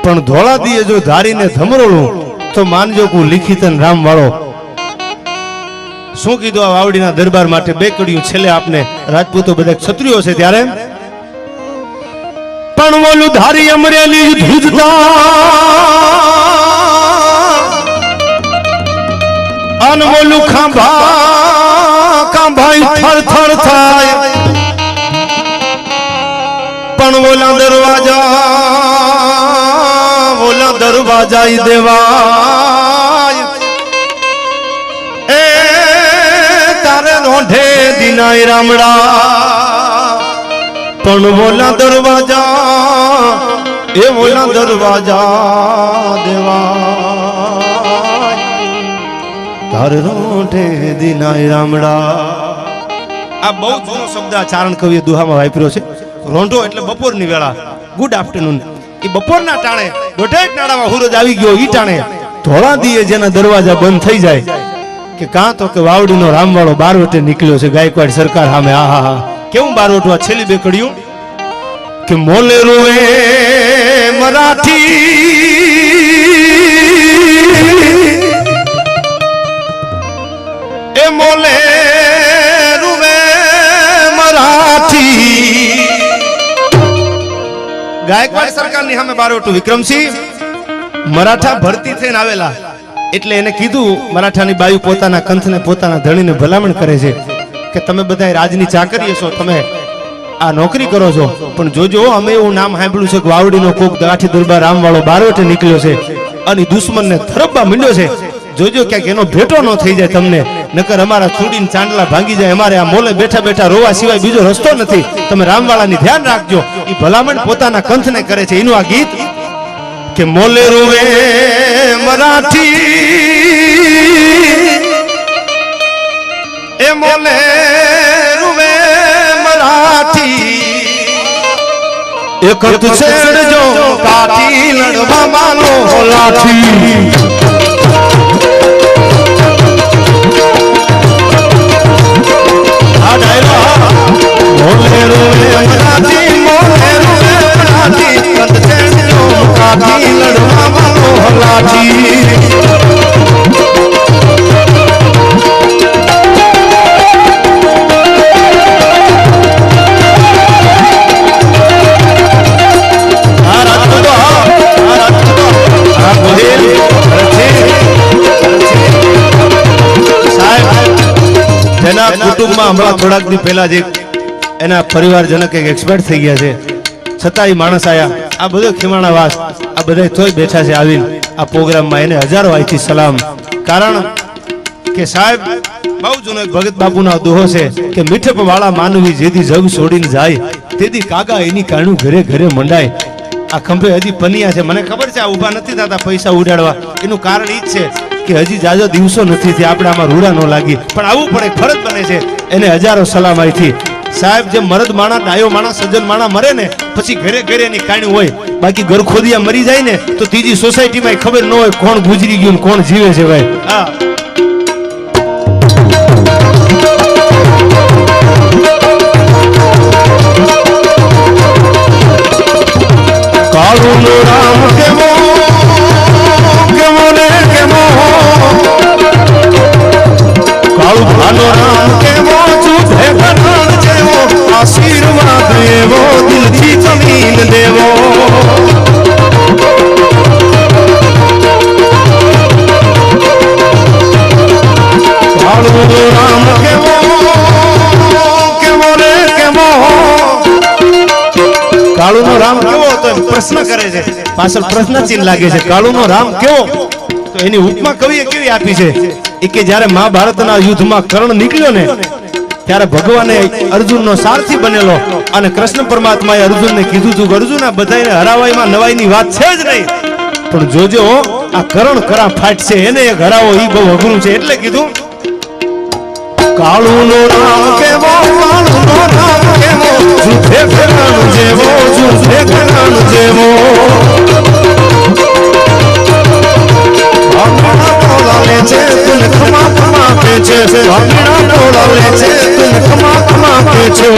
પણ ધોળા દીએ જો ધારીને ધમરોળું તો માનજો કે લિખિતન રામ વાળો શું કીધું આ વાવડીના દરબાર માટે બે કડીયું છેલ્લે આપને રાજપૂતો બધા ક્ષત્રિયો છે ત્યારે પણ ઓલું ધારી અમરેલી ધૂજતા અનમોલું ખાંભાઈ થર થર થાય પણ ઓલા દરવાજા દેવાય એ તારે રોંઢે દિનાય રામડા પણ ઓલા દરવાજા દેવાય તારે રોંઢે દિનાય રામડા આ બહુ જૂનો શબ્દ આ ચારણ કવિએ દુહામાં વાપર્યો છે રોંઢો એટલે બપોરની વેળા ગુડ આફ્ટરનૂન એ બપોરના ટાણે દોઢેક નાડામાં હુરજ આવી ગયો ઈ ટાણે ધોળા દીએ જેના દરવાજા બંધ થઈ જાય કે કાં તો કે વાવડીનો રામવાળો બારવટે નીકળ્યો છે ગાયકવાડ સરકાર સામે આહા કેવું બારવટું આ છેલ્લી બે કડીયું કે મોલે રોવે મરાઠી એ મોલે રોવે મરાઠી ગાયકવાડ સરકારની સામે બારવટું વિક્રમસિંહ મરાઠા ભરતી થઈને આવેલા એટલે એને કીધું મરાઠાની બાયુ પોતાના કંથને પોતાના ધણીને ભલામણ કરે છે કે તમે બધા રાજની ચાકરીઓ છો તમે આ નોકરી કરો છો પણ જોજો અમે એવું નામ સાંભળ્યું છે કે વાવડીનો કોક ગાંઠી દરબાર રામવાળો બારવટે નીકળ્યો છે અને દુશ્મનને થરબવા માંડ્યો છે જોજો ક્યાંક એનો ભેટો ન થઈ જાય તમને નકર અમારા ચૂડીને ચાંદલા ભાંગી જાય અમારે આ મોલે બેઠા બેઠા રોવા સિવાય બીજો રસ્તો નથી તમે રામવાળાની ધ્યાન રાખજો એ ભલામણ પોતાના કંથને કરે છે એનું આ ગીત કે મોલે રોવે મરાઠી એ મોલે રોવે મરાઠી એક તું છેડજો કાઠી લડવા માનો લાઠી મોલે રોવે મરાઠી મોલે રોવે મરાઠી કંદ છેડજો કાઠી લડવા માનો લાઠી જેના કુટુંબમાં હમણાં થોડાક દી પહેલા જ એના પરિવારજનક એક એક્સપર્ટ થઈ ગયા છે છતાં એ માણસ આયા આ બધો ખીમાણા વાસ આ બધા તોય બેઠા છે આવીને આ પ્રોગ્રામમાં એને હજારો આઈથી સલામ કારણ કે સાહેબ બહુ જૂનો એક ભગત બાપુનો દોહો છે કે મીઠપ વાળા માનવી જેથી જગ છોડીને જાય તેથી કાગા એની કાણું ઘરે ઘરે મંડાય આ ખંભે હજી પનિયા છે મને ખબર છે આ ઊભા નથી થતા પૈસા ઉડાડવા એનું કારણ ઈ જ છે કે હજી જાજો દિવસો નથી થયા આપણે આમાં રૂડા ન લાગી પણ આવું પણ એક ફરજ બને છે એને હજારો સલામ આઈથી સાહેબ જે મરદ માણા ડાયો માણા સજ્જન માણા મરે ને પછી ઘરે ઘરે એની કાણું હોય બાકી ઘર ખોદિયા મરી જાય ને તો ત્રીજી સોસાયટીમાં ખબર ન હોય કોણ ગુજરી ગયું કોણ જીવે છે ભાઈ હા કાળું રામ કેવો કેવો ને કેવો કાળું ભાનો રામ કેવો જૂઠે ઘટાણ જેવો આશીર્વાદ એવો દિલથી જમીન દેવો કાળું રામ કેવો કેવો ને કેવો કાળુનો રામ કેવો તો પ્રશ્ન કરે છે પાછળ પ્રશ્ન ચિહ્ન લાગે છે કાળુનો રામ કેવો તો એની ઉપમા કવિએ કેવી આપી છે એ કે જ્યારે મહાભારતના યુદ્ધમાં કર્ણ નીકળ્યો ને ત્યારે ભગવાને અર્જુનનો સારથી બનેલો અને કૃષ્ણ પરમાત્માએ અર્જુનને કીધું હતું કે અર્જુન આ બધાને હરાવાયમાં નવાઈની વાત છે જ નહીં પણ જોજો આ કર્ણ કરા ફાટશે એને એક હરાવો ઈ બહુ અઘરું છે એટલે કીધું કાળુનો રામ કેવો કાળુનો રામ કેવો જૂઠે ઘરાણ જેવો જૂઠે ઘરાણ જેવો આંગણા ટોળા લે છે તું ખમા ખમા કે છે આંગણા ટોળા લે છે તું ખમા ખમા કે છે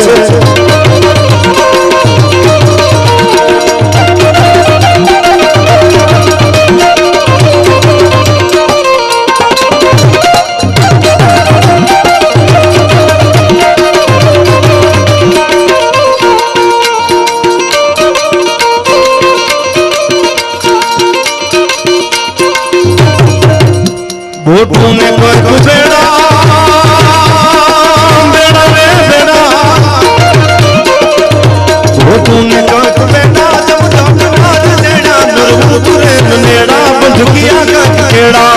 તું ને કંક બેટા જબ જબ નાદ દેણા નરવું તુરે નેડા બંધ કિયા કંક કેડા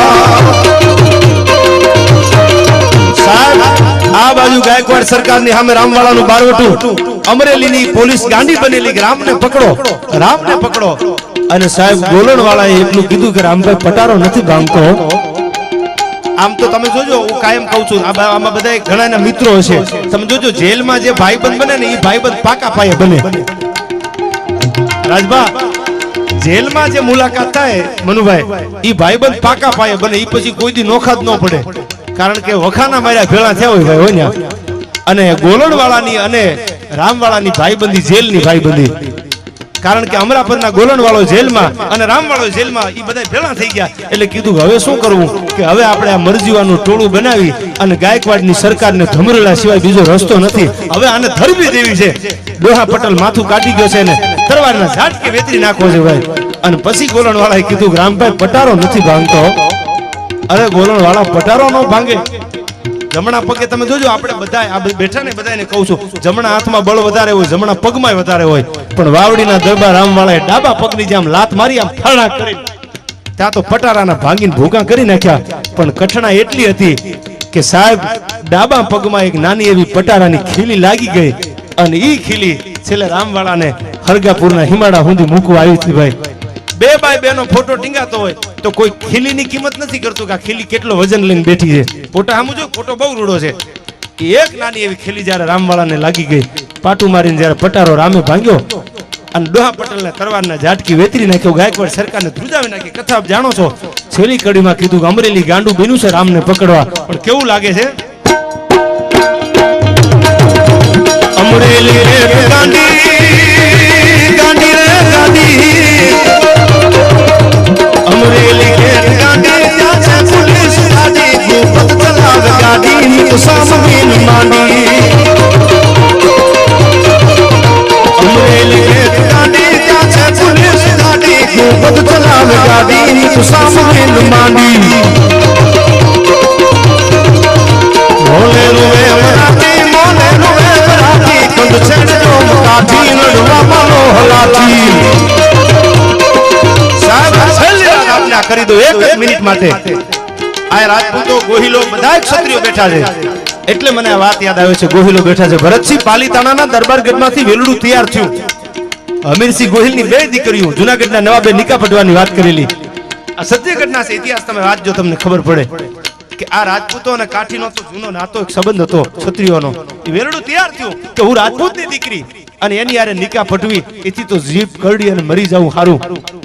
સાહેબ આ બાજુ ગાયકવાડ સરકારની સામે રામવાળાનું બારવટું અમરેલીની પોલીસ ગાંડી બનેલી કે રામને પકડો અને સાહેબ ગોલણવાળાએ એટલું કીધું કે રામભાઈ પટારો નથી ભાંગતો આમ તો તમે જોજો હું કાયમ કહું છું આમાં બધા ઘણાના મિત્રો હશે તમે જોજો જેલમાં જે ભાઈબંધ બને ને એ ભાઈબંધ પાકા પાયે બને રાજભા જેલમાં જે મુલાકાત થાય મનુભાઈ એ ભાઈબંધ પાકા પાયે બને એ પછી કોઈ દી નોખા જ ન પડે કારણ કે વખાના માર્યા ભેળા થયા હોય ભાઈ હોય ને અને ગોલણવાળાની અને રામવાળાની ભાઈબંધી જેલની ભાઈબંધી કારણ કે અમરાપરના ગોલણવાળો જેલમાં અને રામવાળો જેલમાં એ બધા ભેળા થઈ ગયા એટલે કીધું હવે શું કરવું કે હવે આપણે આ મરજીવાનું ટોળું બનાવી અને ગાયકવાડની સરકારને ધમરેલા સિવાય બીજો રસ્તો નથી હવે આને ધરબી દેવી છે ડોહા પટેલ માથું કાઢી ગયો છે ને તરવારના ઝાટકે વેતરી નાખવો છે ભાઈ અને પછી ગોલણવાળાએ કીધું કે રામભાઈ પટારો નથી ભાંગતો અરે ગોલણવાળા પટારો ન ભાંગે જમણા પગે તમે જોજો આપણે બધા આ બેઠા ને બધાને કહું છું જમણા હાથમાં બળ વધારે હોય જમણા પગમાં વધારે હોય પણ વાવડીના દરબાર રામવાળાએ ડાબા પગની જેમ લાત મારી આમ ફરણા કરી ત્યાં તો પટારાના ભાંગીને ભૂકા કરી નાખ્યા પણ કઠણા એટલી હતી કે સાહેબ ડાબા પગમાં એક નાની એવી પટારાની ખીલી લાગી ગઈ અને ઈ ખીલી છેલ્લે રામવાળાને હરગાપુરના હિમાડા સુધી મૂકવા આવી હતી ભાઈ 2x2 નો ફોટો ટીંગાતો હોય તો કોઈ ખીલીની કિંમત નથી કરતું કે આ ખીલી કેટલો વજન લઈને બેઠી છે ફોટા સામું જો ફોટો બહુ રૂડો છે એક નાની એવી ખીલી જ્યારે રામવાળાને લાગી ગઈ પાટું મારીને જ્યારે પટારો રામે ભાંગ્યો અને ડોહા પટેલને તરવારના ઝાટકી વેતરી નાખ્યો ગાયકવાડ સરકારને ધ્રુજાવી નાખી કથા આપ જાણો છો છેલ્લી કડીમાં કીધું કે અમરેલી ગાંડું બન્યું છે રામને પકડવા પણ કેવું લાગે છે અમરેલી રે ગાંડી ગાંડી રે ગાંડી અમરેલી રે ગાંડી ત્યાં છે પોલીસ ગાડી ગોપત ચલાવ ગાડી ની સામવીન માંડી અમરેલી રે ગાંડી ત્યાં છે પોલીસ ગાડી ગોપત ચલાવ ગાડી ની સામવીન માંડી મોલે રૂવે મરાઠી મોલે રૂવે મરાઠી કંદ છેડો કાઠી લડવા માનો હલાથી કરી દો એક જ મિનિટ માટે આ રાજપૂતો ગોહિલો બધા ક્ષત્રિયો બેઠા છે એટલે મને આ વાત યાદ આવે છે ગોહિલો બેઠા છે ભરતસિંહ પાલીતાણાના દરબારગઢમાંથી વેલડું તૈયાર થયું અમીરસિંહ ગોહિલની 2 દીકરીઓ જૂનાગઢના નવાબે નિકા પટવાની વાત કરેલી આ સત્યગઢના છે ઇતિહાસ તમે વાંચજો તમને ખબર પડે કે આ રાજપૂતો અને કાઠીનો તો જૂનો નાતો એક સંબંધ હતો ક્ષત્રિયોનો એ વેલડું તૈયાર થયું કે હું રાજપૂતની દીકરી અને એની યારે નિકા પટવી એથી તો જીભ કરડી અને મરી જવું સારું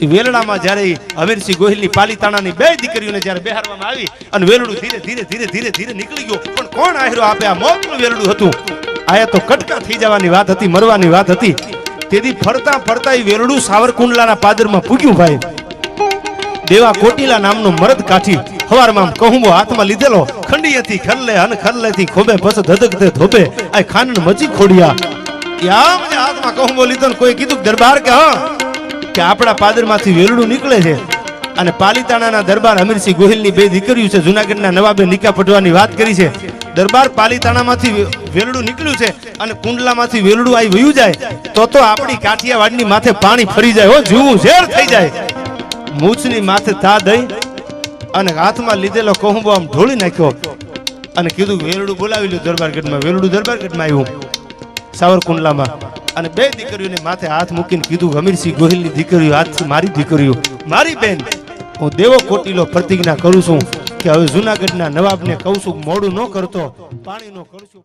એ વેલડામાં જ્યારે અમીરસિંહ ગોહિલની પાલીતાણાની 2 દીકરીઓને જ્યારે બેહારવામાં આવી અને વેલડું ધીરે ધીરે ધીરે ધીરે ધીરે નીકળી ગયો પણ કોણ આહેરો આપે આ મોતનું વેલડું હતું આયા તો કટકા થઈ જવાની વાત હતી મરવાની વાત હતી તેથી ફરતા ફરતા એ વેલડું સાવરકુંડલાના પાદરમાં પૂગ્યું ભાઈ દેવા કોટીલા નામનો મરદ કાઠી હવારમાં કહુંબો હાથમાં લીધેલો ખંડી હતી ખરલે હન ખરલેથી ખોબે બસ ધધકતે ધોબે આ ખાનન મચી ખોડિયા યામ જે હાથમાં કહુંબો લીધો ને કોઈ કીધું દરબાર કે હા કે આપણા પાદરમાંથી વેલડું નીકળે છે અને પાલીતાણાના દરબાર અમીરસિંહ ગોહિલની 2 દીકરીઓ છે જૂનાગઢના નવાબે નિકા પટવાની વાત કરી છે દરબાર પાલીતાણામાંથી વેલડું નીકળ્યું છે અને કુંડલામાંથી વેલડું આવી વયું જાય તો આપણી કાઠિયાવાડની માથે પાણી ફરી જાય હો જીવું ઝેર થઈ જાય મૂછની માથે તા દઈ અને હાથમાં લીધેલો કહુંબો આમ ઢોળી નાખ્યો અને કીધું વેલડું બોલાવી લ્યો દરબારગઢમાં વેલડું દરબારગઢમાં આવ્યું સાવરકુંડલામાં અને 2 દીકરીઓને માથે હાથ મૂકીને કીધું અમીરસિંહ ગોહિલની દીકરીઓ હાથ મારી દીકરીઓ મારી બેન હું દેવો કોટીલો પ્રતિજ્ઞા કરું છું કે હવે જૂનાગઢના નવાબને કહું છું મોડું ન કરતો પાણી નો કરશું